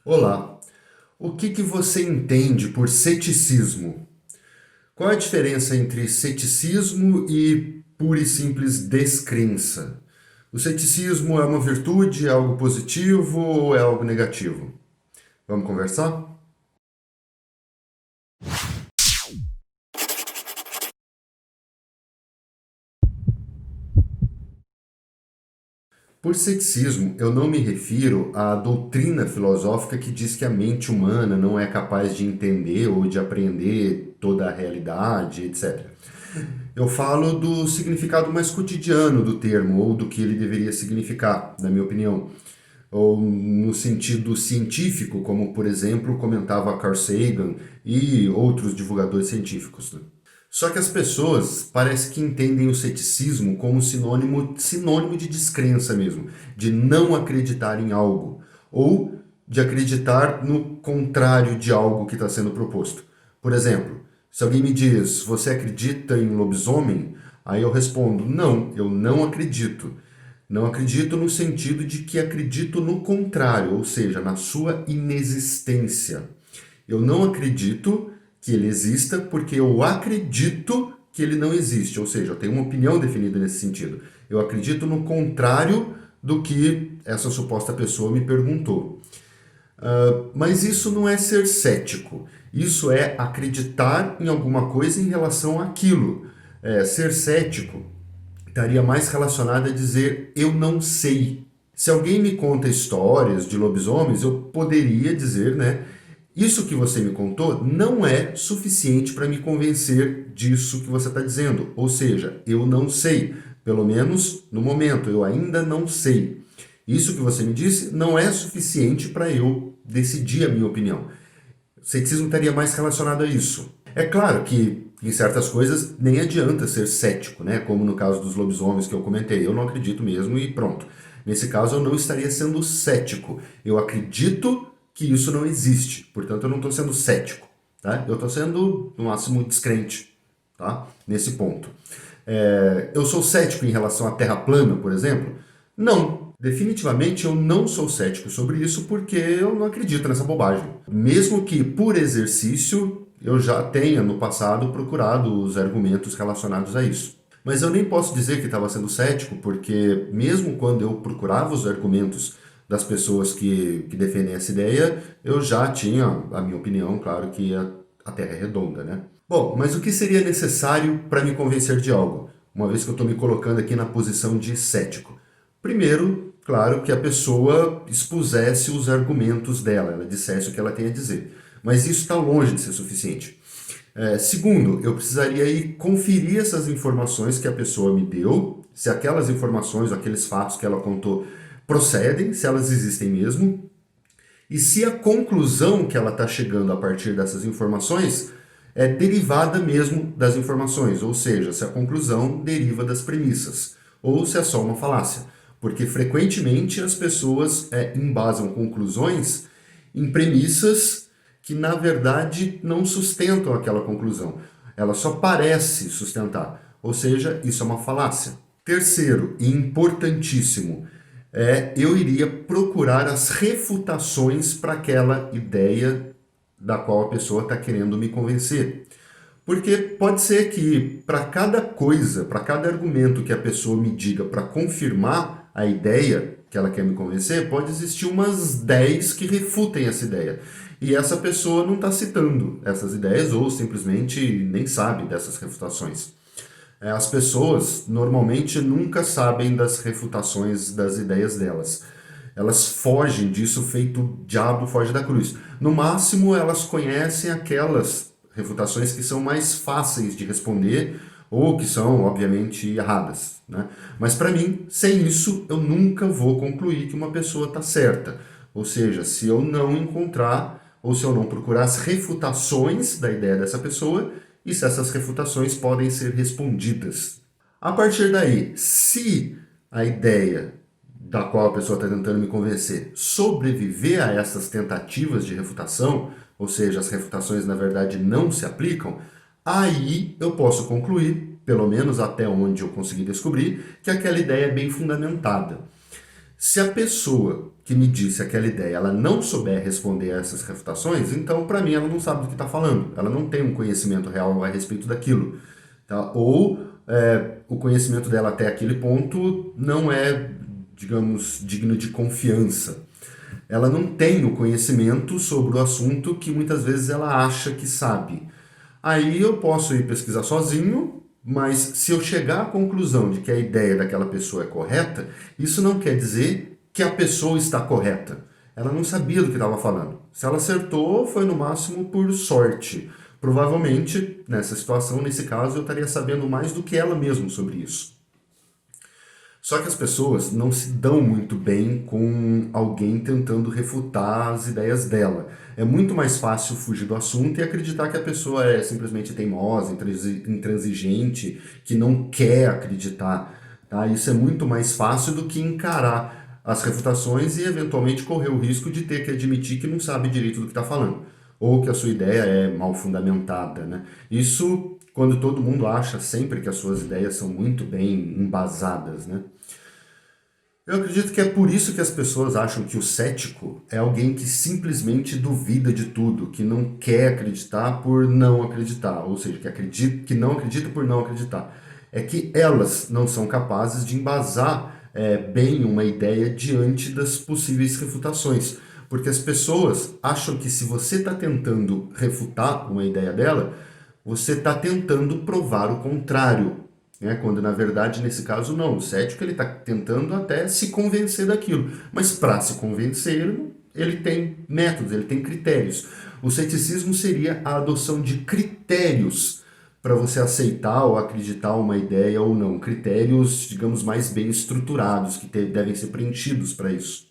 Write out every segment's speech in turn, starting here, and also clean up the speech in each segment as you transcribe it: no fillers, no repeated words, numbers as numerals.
Olá, o que você entende por ceticismo? Qual é a diferença entre ceticismo e pura e simples descrença? O ceticismo é uma virtude, é algo positivo ou é algo negativo? Vamos conversar? Por ceticismo, eu não me refiro à doutrina filosófica que diz que a mente humana não é capaz de entender ou de apreender toda a realidade, etc. Eu falo do significado mais cotidiano do termo, ou do que ele deveria significar, na minha opinião. Ou no sentido científico, como, por exemplo, comentava Carl Sagan e outros divulgadores científicos, né? Só que as pessoas parece que entendem o ceticismo como sinônimo de descrença mesmo, de não acreditar em algo, ou de acreditar no contrário de algo que está sendo proposto. Por exemplo, se alguém me diz, você acredita em lobisomem? Aí eu respondo, não, eu não acredito. Não acredito no sentido de que acredito no contrário, ou seja, na sua inexistência. Eu não acredito que ele exista porque eu acredito que ele não existe, ou seja, eu tenho uma opinião definida nesse sentido. Eu acredito no contrário do que essa suposta pessoa me perguntou. Mas isso não é ser cético. Isso é acreditar em alguma coisa em relação àquilo. Ser cético estaria mais relacionado a dizer eu não sei. Se alguém me conta histórias de lobisomens, eu poderia dizer, né? Isso que você me contou não é suficiente para me convencer disso que você está dizendo. Ou seja, eu não sei. Pelo menos no momento, eu ainda não sei. Isso que você me disse não é suficiente para eu decidir a minha opinião. O ceticismo estaria mais relacionado a isso. É claro que em certas coisas nem adianta ser cético, né? Como no caso dos lobisomens que eu comentei. Eu não acredito mesmo e pronto. Nesse caso eu não estaria sendo cético. Eu acredito que isso não existe. Portanto, eu não estou sendo cético. Tá? Eu estou sendo, no máximo, descrente. Tá? Nesse ponto. Eu sou cético em relação à Terra plana, por exemplo? Não. Definitivamente eu não sou cético sobre isso porque eu não acredito nessa bobagem. Mesmo que por exercício eu já tenha no passado procurado os argumentos relacionados a isso. Mas eu nem posso dizer que estava sendo cético, porque mesmo quando eu procurava os argumentos das pessoas que defendem essa ideia, eu já tinha a minha opinião, claro que a Terra é redonda, né? Bom, mas o que seria necessário para me convencer de algo? Uma vez que eu estou me colocando aqui na posição de cético. Primeiro, claro, que a pessoa expusesse os argumentos dela, ela dissesse o que ela tem a dizer. Mas isso está longe de ser suficiente. Segundo, eu precisaria ir conferir essas informações que a pessoa me deu, se aquelas informações, aqueles fatos que ela contou procedem, se elas existem mesmo, e se a conclusão que ela está chegando a partir dessas informações é derivada mesmo das informações, ou seja, se a conclusão deriva das premissas, ou se é só uma falácia. Porque frequentemente as pessoas embasam conclusões em premissas que na verdade não sustentam aquela conclusão. Ela só parece sustentar, ou seja, isso é uma falácia. Terceiro, e importantíssimo, eu iria procurar as refutações para aquela ideia da qual a pessoa está querendo me convencer. Porque pode ser que para cada coisa, para cada argumento que a pessoa me diga para confirmar a ideia que ela quer me convencer, pode existir umas 10 que refutem essa ideia. E essa pessoa não está citando essas ideias ou simplesmente nem sabe dessas refutações. As pessoas normalmente nunca sabem das refutações das ideias delas. Elas fogem disso feito o diabo foge da cruz. No máximo, elas conhecem aquelas refutações que são mais fáceis de responder ou que são, obviamente, erradas, né? Mas para mim, sem isso, eu nunca vou concluir que uma pessoa está certa. Ou seja, se eu não encontrar ou se eu não procurar as refutações da ideia dessa pessoa e se essas refutações podem ser respondidas. A partir daí, se a ideia da qual a pessoa está tentando me convencer sobreviver a essas tentativas de refutação, ou seja, as refutações na verdade não se aplicam, aí eu posso concluir, pelo menos até onde eu conseguir descobrir, que aquela ideia é bem fundamentada. Se a pessoa que me disse aquela ideia, ela não souber responder a essas refutações, então para mim ela não sabe do que está falando, ela não tem um conhecimento real a respeito daquilo, tá? Ou o conhecimento dela até aquele ponto não é, digamos, digno de confiança. Ela não tem o conhecimento sobre o assunto que muitas vezes ela acha que sabe. Aí eu posso ir pesquisar sozinho, mas se eu chegar à conclusão de que a ideia daquela pessoa é correta, isso não quer dizer que a pessoa está correta. Ela não sabia do que estava falando. Se ela acertou, foi no máximo por sorte. Provavelmente, nessa situação, nesse caso, eu estaria sabendo mais do que ela mesma sobre isso. Só que as pessoas não se dão muito bem com alguém tentando refutar as ideias dela. É muito mais fácil fugir do assunto e acreditar que a pessoa é simplesmente teimosa, intransigente, que não quer acreditar. Tá? Isso é muito mais fácil do que encarar as refutações e eventualmente correr o risco de ter que admitir que não sabe direito do que está falando, ou que a sua ideia é mal fundamentada, né? Isso quando todo mundo acha sempre que as suas ideias são muito bem embasadas, né? Eu acredito que é por isso que as pessoas acham que o cético é alguém que simplesmente duvida de tudo, que não quer acreditar por não acreditar, ou seja, que não acredita por não acreditar. É que elas não são capazes de embasar bem uma ideia diante das possíveis refutações. Porque as pessoas acham que se você está tentando refutar uma ideia dela, você está tentando provar o contrário, né? Quando na verdade, nesse caso, não. O cético ele está tentando até se convencer daquilo, mas para se convencer, ele tem métodos, ele tem critérios. O ceticismo seria a adoção de critérios para você aceitar ou acreditar uma ideia ou não. Critérios, digamos, mais bem estruturados, que devem ser preenchidos para isso.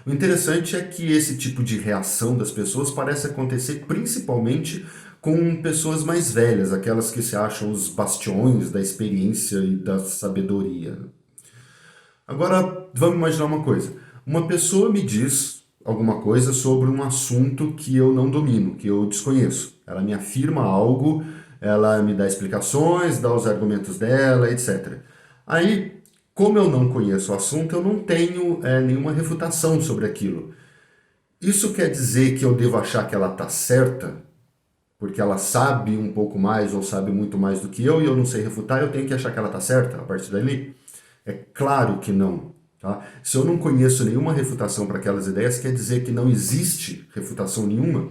O interessante é que esse tipo de reação das pessoas parece acontecer principalmente com pessoas mais velhas, aquelas que se acham os bastiões da experiência e da sabedoria. Agora, vamos imaginar uma coisa. Uma pessoa me diz alguma coisa sobre um assunto que eu não domino, que eu desconheço. Ela me afirma algo, ela me dá explicações, dá os argumentos dela, etc. Aí, como eu não conheço o assunto, eu não tenho nenhuma refutação sobre aquilo. Isso quer dizer que eu devo achar que ela está certa, porque ela sabe um pouco mais ou sabe muito mais do que eu e eu não sei refutar, eu tenho que achar que ela está certa a partir dali? É claro que não. Tá? Se eu não conheço nenhuma refutação para aquelas ideias, quer dizer que não existe refutação nenhuma?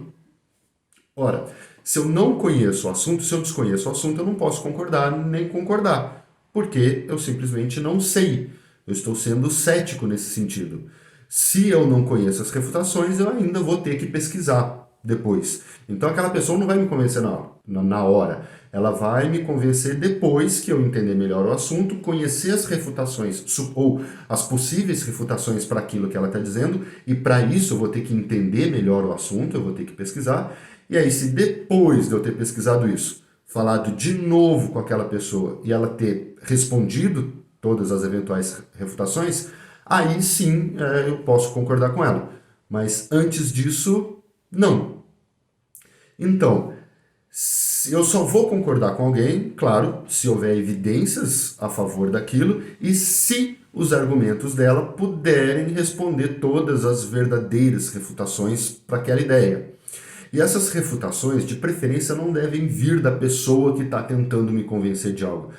Ora, se eu não conheço o assunto, se eu desconheço o assunto, eu não posso concordar nem concordar, porque eu simplesmente não sei. Eu estou sendo cético nesse sentido. Se eu não conheço as refutações, eu ainda vou ter que pesquisar depois. Então aquela pessoa não vai me convencer na hora. Ela vai me convencer depois que eu entender melhor o assunto, conhecer as refutações ou as possíveis refutações para aquilo que ela está dizendo, e para isso eu vou ter que entender melhor o assunto, eu vou ter que pesquisar. E aí, se depois de eu ter pesquisado isso, falado de novo com aquela pessoa e ela ter respondido todas as eventuais refutações, aí sim eu posso concordar com ela. Mas antes disso, não. Então, eu só vou concordar com alguém, claro, se houver evidências a favor daquilo e se os argumentos dela puderem responder todas as verdadeiras refutações para aquela ideia. E essas refutações, de preferência, não devem vir da pessoa que está tentando me convencer de algo.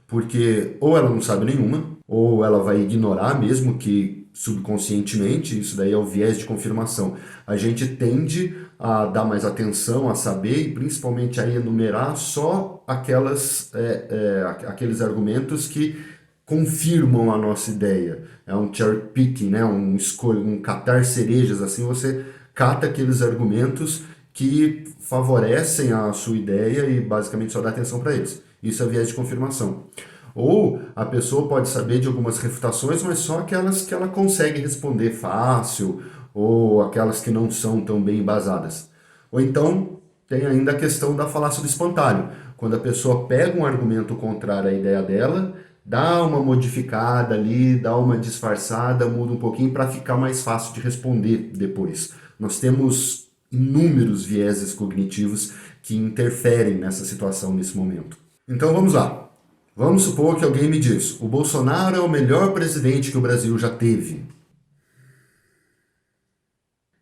Porque ou ela não sabe nenhuma, ou ela vai ignorar mesmo que subconscientemente, isso daí é o viés de confirmação. A gente tende a dar mais atenção, a saber e principalmente a enumerar só aqueles argumentos que confirmam a nossa ideia. É um cherry picking, né? Um catar cerejas, assim você cata aqueles argumentos que favorecem a sua ideia e basicamente só dá atenção para eles. Isso é viés de confirmação. Ou a pessoa pode saber de algumas refutações, mas só aquelas que ela consegue responder fácil, ou aquelas que não são tão bem embasadas. Ou então tem ainda a questão da falácia do espantalho. Quando a pessoa pega um argumento contrário à ideia dela, dá uma modificada ali, dá uma disfarçada, muda um pouquinho para ficar mais fácil de responder depois. Nós temos inúmeros vieses cognitivos que interferem nessa situação nesse momento. Então vamos lá. Vamos supor que alguém me diz, o Bolsonaro é o melhor presidente que o Brasil já teve.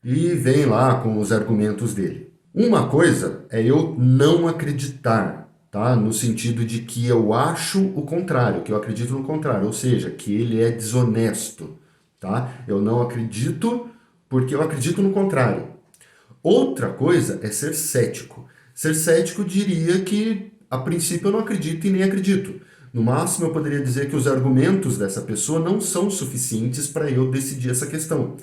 E vem lá com os argumentos dele. Uma coisa é eu não acreditar, tá? No sentido de que eu acho o contrário, que eu acredito no contrário, ou seja, que ele é desonesto, tá? Eu não acredito porque eu acredito no contrário. Outra coisa é ser cético. Ser cético diria que, a princípio, eu não acredito e nem acredito. No máximo, eu poderia dizer que os argumentos dessa pessoa não são suficientes para eu decidir essa questão.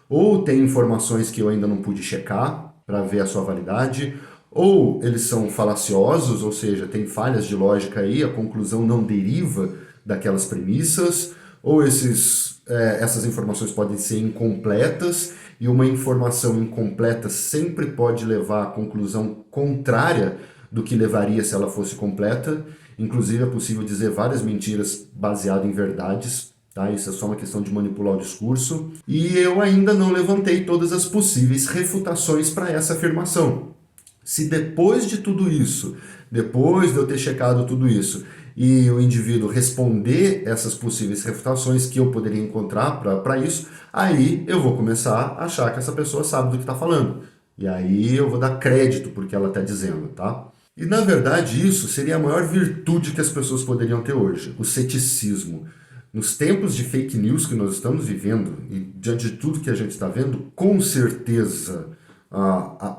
Ou tem informações que eu ainda não pude checar para ver a sua validade, ou eles são falaciosos, ou seja, tem falhas de lógica aí, a conclusão não deriva daquelas premissas, ou essas informações podem ser incompletas, e uma informação incompleta sempre pode levar à conclusão contrária do que levaria se ela fosse completa. Inclusive é possível dizer várias mentiras baseadas em verdades, tá? Isso é só uma questão de manipular o discurso. E eu ainda não levantei todas as possíveis refutações para essa afirmação. Se depois de tudo isso, depois de eu ter checado tudo isso, e o indivíduo responder essas possíveis refutações que eu poderia encontrar para isso, aí eu vou começar a achar que essa pessoa sabe do que está falando. E aí eu vou dar crédito porque ela está dizendo, tá? E na verdade isso seria a maior virtude que as pessoas poderiam ter hoje, o ceticismo. Nos tempos de fake news que nós estamos vivendo, e diante de tudo que a gente está vendo, com certeza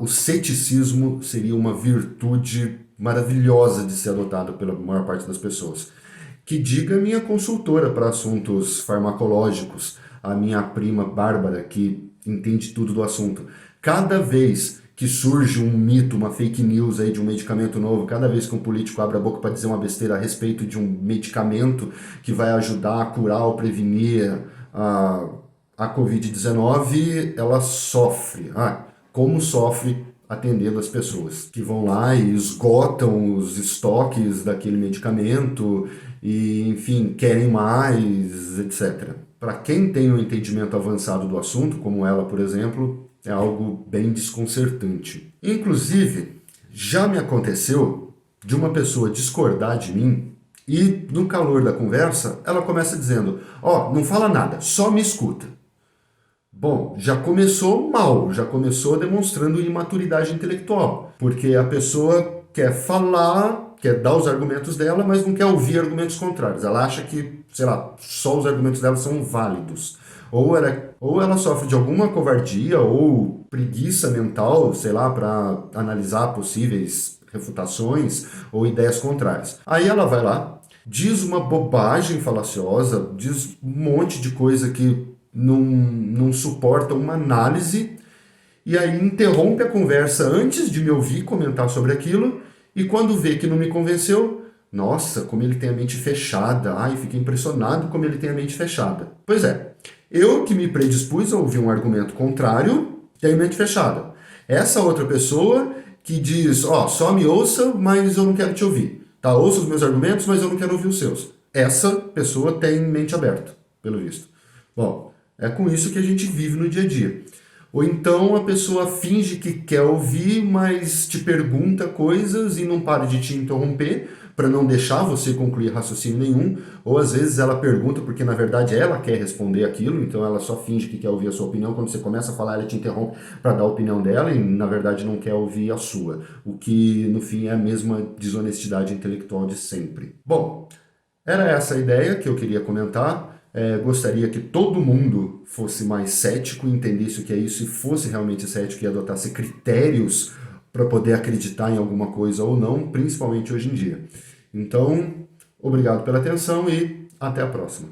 o ceticismo seria uma virtude maravilhosa de ser adotada pela maior parte das pessoas. Que diga a minha consultora para assuntos farmacológicos, a minha prima Bárbara, que entende tudo do assunto. Cada vez que surge um mito, uma fake news aí de um medicamento novo, cada vez que um político abre a boca para dizer uma besteira a respeito de um medicamento que vai ajudar a curar ou prevenir a Covid-19, ela sofre. Como sofre atendendo as pessoas que vão lá e esgotam os estoques daquele medicamento e, enfim, querem mais, etc. Para quem tem um entendimento avançado do assunto, como ela, por exemplo, é algo bem desconcertante. Inclusive, já me aconteceu de uma pessoa discordar de mim e, no calor da conversa, ela começa dizendo: não fala nada, só me escuta. Bom, já começou mal, já começou demonstrando imaturidade intelectual, porque a pessoa quer falar, quer dar os argumentos dela, mas não quer ouvir argumentos contrários. Ela acha que, sei lá, só os argumentos dela são válidos. Ou ela sofre de alguma covardia ou preguiça mental, sei lá, para analisar possíveis refutações ou ideias contrárias. Aí ela vai lá, diz uma bobagem falaciosa, diz um monte de coisa que não suporta uma análise, e aí interrompe a conversa antes de me ouvir comentar sobre aquilo, e quando vê que não me convenceu, nossa, como ele tem a mente fechada, fiquei impressionado como ele tem a mente fechada. Pois é, eu que me predispus a ouvir um argumento contrário, tenho mente fechada. Essa outra pessoa que diz, só me ouça, mas eu não quero te ouvir. Tá, ouça os meus argumentos, mas eu não quero ouvir os seus. Essa pessoa tem mente aberta, pelo visto. Bom, é com isso que a gente vive no dia a dia. Ou então a pessoa finge que quer ouvir, mas te pergunta coisas e não para de te interromper para não deixar você concluir raciocínio nenhum. Ou às vezes ela pergunta porque na verdade ela quer responder aquilo, então ela só finge que quer ouvir a sua opinião. Quando você começa a falar, ela te interrompe para dar a opinião dela e na verdade não quer ouvir a sua. O que no fim é a mesma desonestidade intelectual de sempre. Bom, era essa a ideia que eu queria comentar. Gostaria que todo mundo fosse mais cético, entendesse o que é isso e fosse realmente cético e adotasse critérios para poder acreditar em alguma coisa ou não, principalmente hoje em dia. Então, obrigado pela atenção e até a próxima.